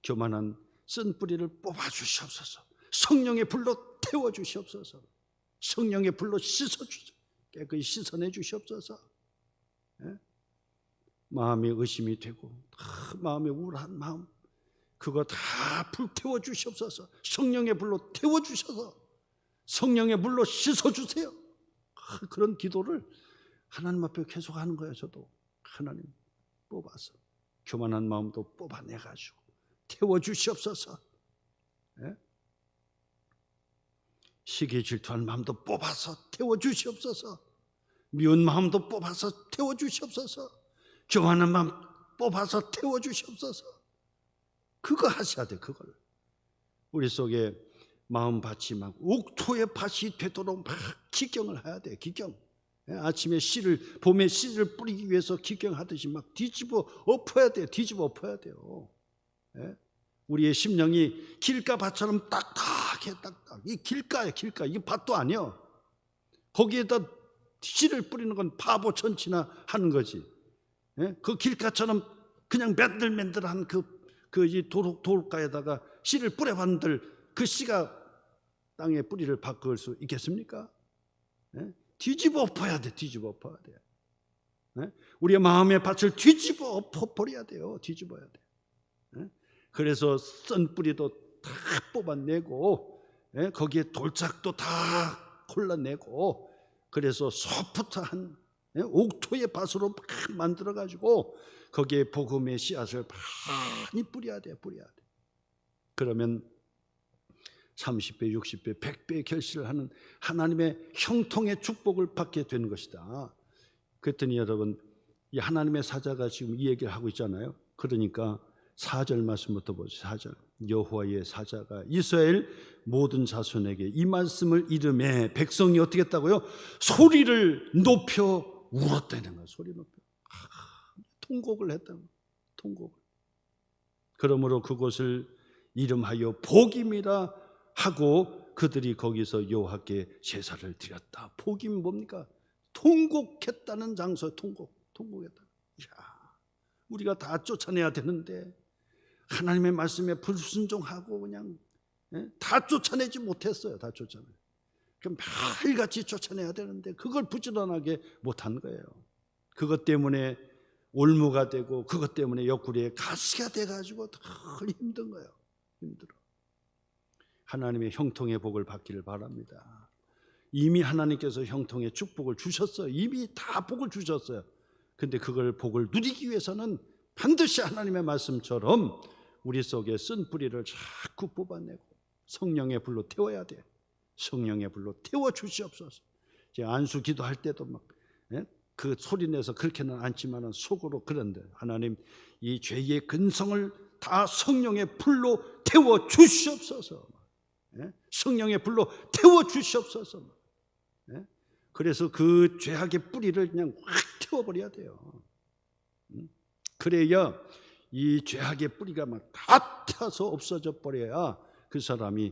교만한 쓴 뿌리를 뽑아주시옵소서. 성령의 불로 태워주시옵소서. 성령의 불로 씻어주시옵소서. 깨끗이 씻어내 주시옵소서. 예? 마음이 의심이 되고 마음의 우울한 마음, 그거 다 불태워 주시옵소서. 성령의 불로 태워주셔서 성령의 물로 씻어주세요. 그런 기도를 하나님 앞에 계속 하는 거예요. 저도 하나님 뽑아서 교만한 마음도 뽑아내가지고 태워주시옵소서. 예? 시기 질투한 마음도 뽑아서 태워주시옵소서. 미운 마음도 뽑아서 태워주시옵소서. 교만한 마음 뽑아서 태워주시옵소서. 그거 하셔야 돼. 그걸 우리 속에 마음밭이 막 옥토의 밭이 되도록 막 기경을 해야 돼. 기경. 아침에 씨를, 봄에 씨를 뿌리기 위해서 기경하듯이 막 뒤집어 엎어야 돼. 뒤집어 엎어야 돼요. 우리의 심령이 길가밭처럼 딱딱해. 딱딱. 이 길가야, 길가. 이게 밭도 아니야. 거기에다 씨를 뿌리는 건 바보 천치나 하는 거지. 그 길가처럼 그냥 맨들맨들한 이 돌가에다가 씨를 뿌려봤는들 그 씨가 땅에 뿌리를 바꿀 수 있겠습니까? 뒤집어 엎어야 돼. 뒤집어 엎어야 돼. 우리의 마음의 밭을 뒤집어 엎어버려야 돼요. 뒤집어야 돼. 그래서 썬 뿌리도 다 뽑아내고, 거기에 돌짝도 다 골라내고, 그래서 소프트한 옥토의 밭으로 막 만들어가지고 거기에 복음의 씨앗을 많이 뿌려야 돼. 뿌려야 돼. 그러면 30배, 60배, 100배의 결실을 하는 하나님의 형통의 축복을 받게 되는 것이다. 그랬더니 여러분, 이 하나님의 사자가 지금 이 얘기를 하고 있잖아요. 그러니까 4절 말씀부터 보죠. 4절. 여호와의 사자가 이스라엘 모든 자손에게 이 말씀을 이름해 백성이 어떻게 했다고요? 소리를 높여 울었다는 거예요. 소리 높여. 통곡을 했다는 거예요. 통곡을. 그러므로 그곳을 이름하여 복임이라 하고 그들이 거기서 여호와께 제사를 드렸다. 복임이 뭡니까? 통곡했다는 장소. 통곡했다. 이야, 우리가 다 쫓아내야 되는데 하나님의 말씀에 불순종하고 그냥 다 쫓아내지 못했어요. 다 쫓아내. 그럼 매일같이 쫓아내야 되는데 그걸 부지런하게 못한 거예요. 그것 때문에 올무가 되고 그것 때문에 옆구리에 가시가 돼가지고 더 힘든 거예요. 힘들어. 하나님의 형통의 복을 받기를 바랍니다. 이미 하나님께서 형통의 축복을 주셨어요. 이미 다 복을 주셨어요. 근데 그걸 복을 누리기 위해서는 반드시 하나님의 말씀처럼 우리 속에 쓴 뿌리를 자꾸 뽑아내고 성령의 불로 태워야 돼요. 성령의 불로 태워 주시옵소서. 안수 기도할 때도 막 그 소리 내서 그렇게는 않지만 속으로 그런데 하나님 이 죄의 근성을 다 성령의 불로 태워 주시옵소서. 성령의 불로 태워 주시옵소서. 그래서 그 죄악의 뿌리를 그냥 확 태워버려야 돼요. 그래야 이 죄악의 뿌리가 막 다 타서 없어져 버려야 그 사람이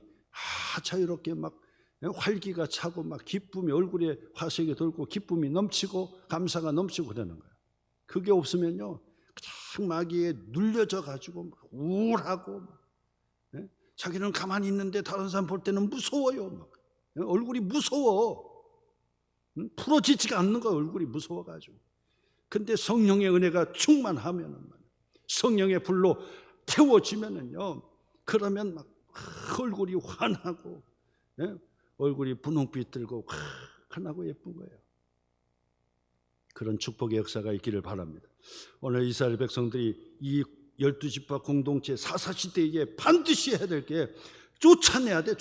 자유롭게 막 활기가 차고 막 기쁨이 얼굴에 화색이 돌고 기쁨이 넘치고 감사가 넘치고 그러는 거예요. 그게 없으면요 그냥 마귀에 눌려져 가지고 막 우울하고 자기는 가만히 있는데 다른 사람 볼 때는 무서워요. 막 얼굴이 무서워. 풀어지지가 않는 거예요. 얼굴이 무서워가지고. 근데 성령의 은혜가 충만하면은 성령의 불로 태워지면은요 그러면 막 얼굴이 환하고 얼굴이 분홍빛 들고 환하고 예쁜 거예요. 그런 축복의 역사가 있기를 바랍니다. 오늘 이스라엘 백성들이 이 12지파 공동체 사사시대에 반드시 해야 될 게 쫓아내야 돼.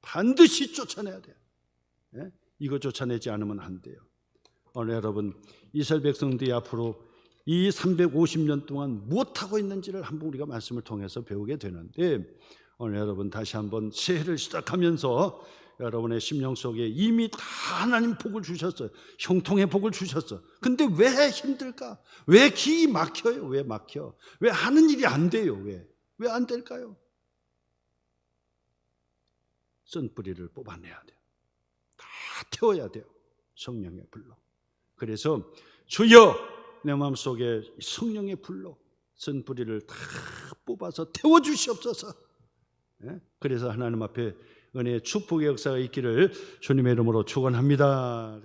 반드시 쫓아내야 돼. 이거 쫓아내지 않으면 안 돼요. 오늘 여러분 이스라엘 백성들이 앞으로 이 350년 동안 무엇하고 있는지를 한번 우리가 말씀을 통해서 배우게 되는데 오늘 여러분 다시 한번 새해를 시작하면서 여러분의 심령 속에 이미 다 하나님 복을 주셨어요. 형통의 복을 주셨어. 근데 왜 힘들까? 왜 길이 막혀요? 왜 막혀? 왜 하는 일이 안 돼요? 왜 안 될까요? 쓴 뿌리를 뽑아내야 돼요. 다 태워야 돼요. 성령의 불로. 그래서 주여 내 마음속에 성령의 불로 쓴 뿌리를 다 뽑아서 태워주시옵소서. 그래서 하나님 앞에 은혜의 축복의 역사가 있기를 주님의 이름으로 축원합니다.